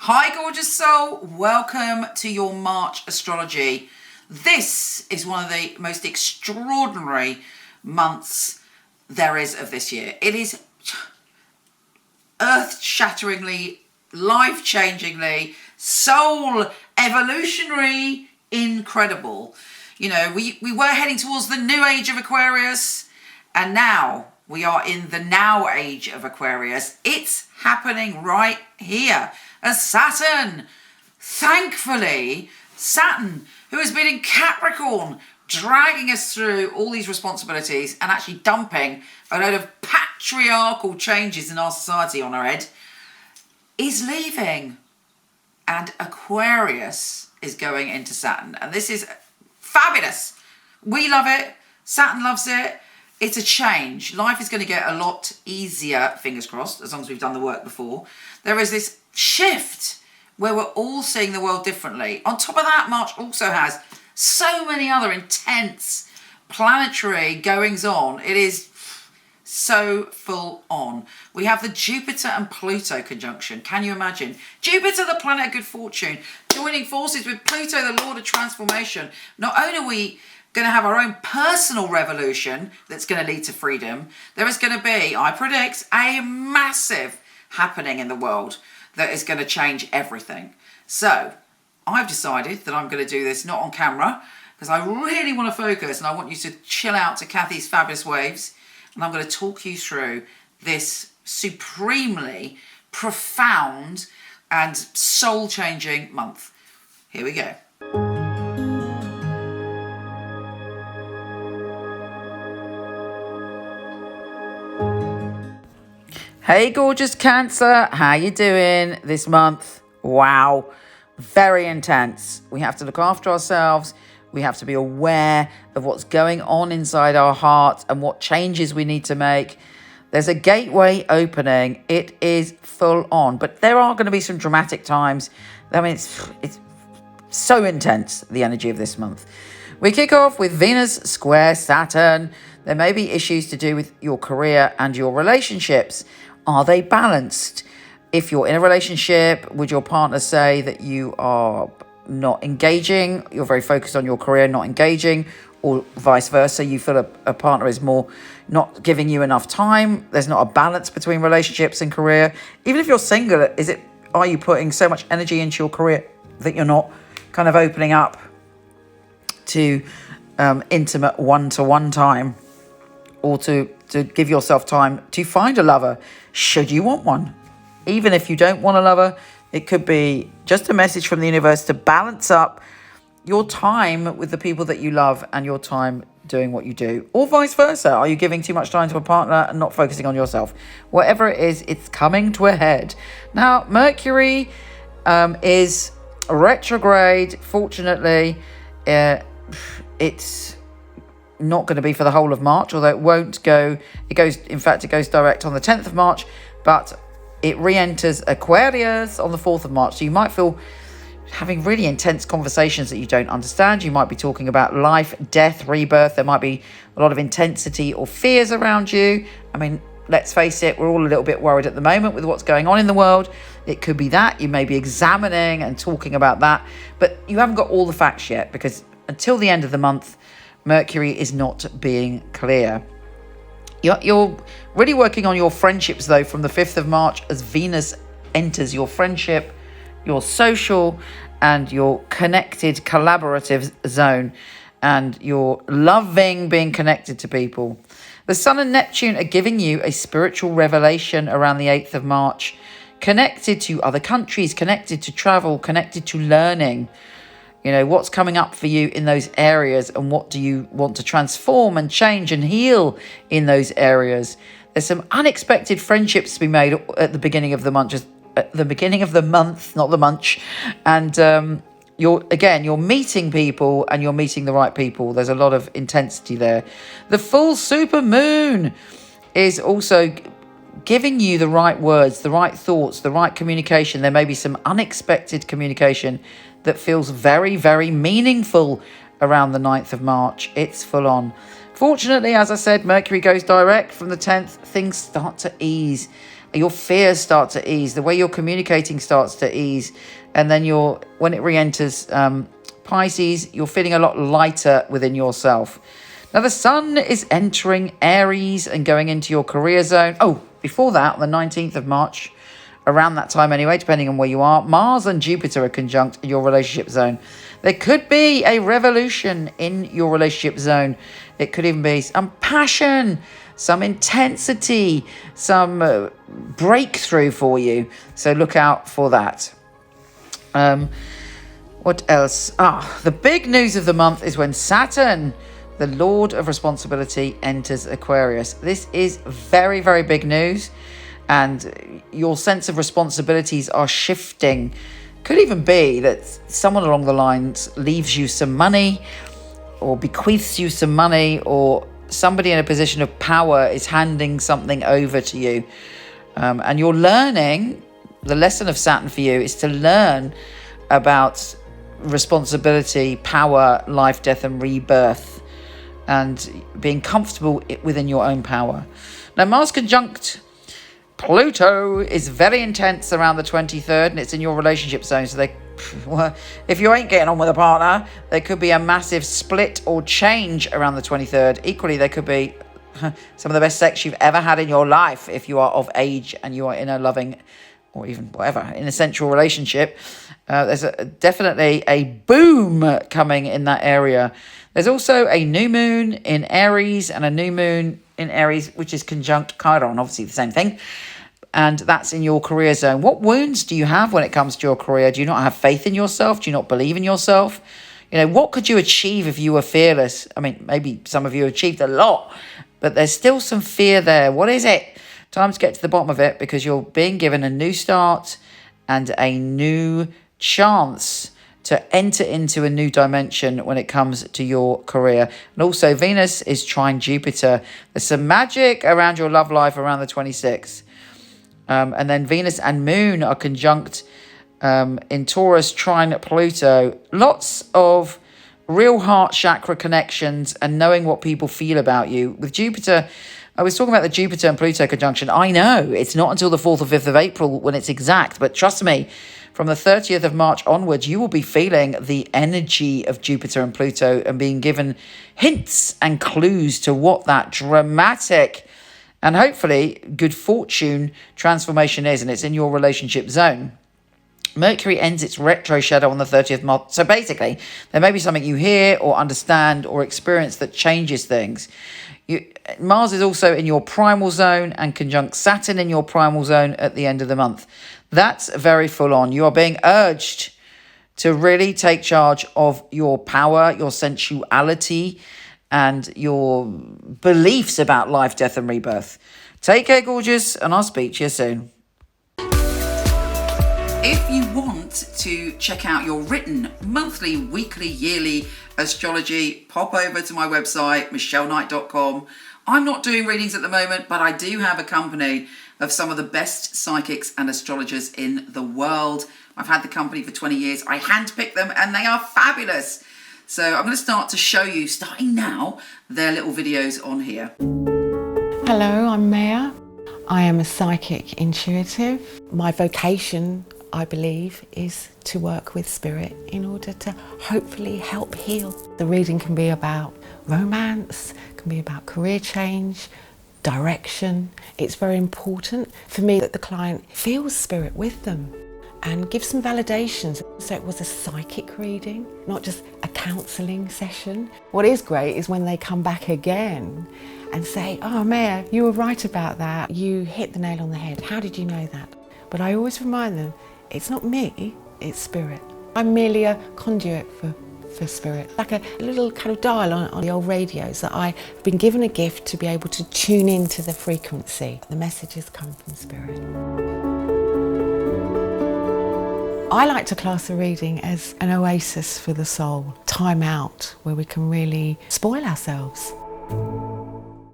Hi, gorgeous soul. Welcome to your March astrology. This is one of the most extraordinary months there is of this year. It is earth-shatteringly, life-changingly, soul evolutionary, incredible. You know, we were heading towards the new age of Aquarius, and now we are in the now age of Aquarius. It's happening right here. As Saturn, thankfully, Saturn, who has been in Capricorn, dragging us through all these responsibilities and actually dumping a load of patriarchal changes in our society on our head, is leaving. And Aquarius is going into Saturn. And this is fabulous. We love it. Saturn loves it. It's a change. Life is going to get a lot easier, fingers crossed, as long as we've done the work before. There is this shift where we're all seeing the world differently. On top of that, March also has so many other intense planetary goings on. It is so full on. We have the Jupiter and Pluto conjunction. Can you imagine? Jupiter, the planet of good fortune, joining forces with Pluto, the lord of transformation. Not only are we going to have our own personal revolution that's going to lead to freedom, there is going to be, I predict, a massive happening in the world that is going to change everything. So I've decided that I'm going to do this not on camera because I really want to focus and I want you to chill out to Kathy's fabulous waves, and I'm going to talk you through this supremely profound and soul-changing month. Here we go. Hey, gorgeous Cancer, how you doing this month? Wow, very intense. We have to look after ourselves. We have to be aware of what's going on inside our heart and what changes we need to make. There's a gateway opening. It is full on, but there are going to be some dramatic times. I mean, it's so intense, the energy of this month. We kick off with Venus square Saturn. There may be issues to do with your career and your relationships. Are they balanced? If you're in a relationship, would your partner say that you are not engaging? You're very focused on your career, not engaging, or vice versa. You feel a partner is more not giving you enough time. There's not a balance between relationships and career. Even if you're single, are you putting so much energy into your career that you're not kind of opening up to intimate one-to-one time, or to give yourself time to find a lover, should you want one? Even if you don't want a lover, it could be just a message from the universe to balance up your time with the people that you love and your time doing what you do, or vice versa. Are you giving too much time to a partner and not focusing on yourself? Whatever it is, it's coming to a head. Now, Mercury is retrograde. Fortunately, it's not going to be for the whole of March, although it won't go. It goes direct on the 10th of March, but it re-enters Aquarius on the 4th of March. So you might feel having really intense conversations that you don't understand. You might be talking about life, death, rebirth. There might be a lot of intensity or fears around you. I mean, let's face it, we're all a little bit worried at the moment with what's going on in the world. It could be that you may be examining and talking about that, but you haven't got all the facts yet, because until the end of the month, Mercury is not being clear. You're really working on your friendships, though, from the 5th of March, as Venus enters your friendship, your social and your connected collaborative zone, and your loving being connected to people. The Sun and Neptune are giving you a spiritual revelation around the 8th of March, connected to other countries, connected to travel, connected to learning. You know, what's coming up for you in those areas, and what do you want to transform and change and heal in those areas? There's some unexpected friendships to be made at the beginning of the month, not the munch. And you're meeting people, and you're meeting the right people. There's a lot of intensity there. The full super moon is also giving you the right words, the right thoughts, the right communication. There may be some unexpected communication that feels very, very meaningful around the 9th of March. It's full on. Fortunately, as I said, Mercury goes direct from the 10th. Things start to ease. your fears start to ease, the way you're communicating starts to ease, and then when it re-enters Pisces, you're feeling a lot lighter within yourself. Now the sun is entering Aries and going into your career zone. Oh, before that, on the 19th of March, around that time anyway, depending on where you are, Mars and Jupiter are conjunct in your relationship zone. There could be a revolution in your relationship zone. It could even be some passion, some intensity, some breakthrough for you. So look out for that. What else? The big news of the month is when Saturn, the Lord of Responsibility, enters Aquarius. This is very, very big news. And your sense of responsibilities are shifting. Could even be that someone along the lines leaves you some money or bequeaths you some money, or somebody in a position of power is handing something over to you. And you're learning, the lesson of Saturn for you is to learn about responsibility, power, life, death, and rebirth, and being comfortable within your own power. Now, Mars conjunct Pluto is very intense around the 23rd, and it's in your relationship zone. So if you ain't getting on with a partner, there could be a massive split or change around the 23rd. Equally, there could be some of the best sex you've ever had in your life if you are of age and you are in a loving, or even whatever, in a sensual relationship. There's definitely a boom coming in that area. There's also a new moon in Aries and a new moon in Aries, which is conjunct Chiron, obviously the same thing. And that's in your career zone. What wounds do you have when it comes to your career? Do you not have faith in yourself? Do you not believe in yourself? You know, what could you achieve if you were fearless? I mean, maybe some of you achieved a lot, but there's still some fear there. What is it? Time to get to the bottom of it, because you're being given a new start and a new chance to enter into a new dimension when it comes to your career. And also Venus is trine Jupiter. There's some magic around your love life around the 26th. And then Venus and Moon are conjunct in Taurus, trine Pluto. Lots of real heart chakra connections and knowing what people feel about you. With Jupiter, I was talking about the Jupiter and Pluto conjunction. I know it's not until the 4th or 5th of April when it's exact, but trust me, from the 30th of March onwards, you will be feeling the energy of Jupiter and Pluto and being given hints and clues to what that dramatic and hopefully good fortune transformation is, and it's in your relationship zone. Mercury ends its retro shadow on the 30th of March. So basically, there may be something you hear or understand or experience that changes things. Mars is also in your primal zone and conjunct Saturn in your primal zone at the end of the month. That's very full on. You are being urged to really take charge of your power, your sensuality, and your beliefs about life, death, and rebirth. Take care, gorgeous, and I'll speak to you soon. If you want to check out your written monthly, weekly, yearly astrology, pop over to my website, micheleknight.com. I'm not doing readings at the moment, but I do have a company of some of the best psychics and astrologers in the world. I've had the company for 20 years. I handpick them and they are fabulous. So I'm going to start to show you, starting now, their little videos on here. Hello, I'm Maya. I am a psychic intuitive. My vocation, I believe, is to work with spirit in order to hopefully help heal. The reading can be about romance, can be about career change, direction. It's very important for me that the client feels spirit with them and give some validations. So it was a psychic reading, not just a counselling session. What is great is when they come back again and say, oh, Maya, you were right about that. You hit the nail on the head. How did you know that? But I always remind them, it's not me, it's spirit. I'm merely a conduit for spirit, like a little kind of dial on the old radios that I've been given a gift to be able to tune into the frequency. The messages come from spirit. I like to class a reading as an oasis for the soul, time out where we can really spoil ourselves.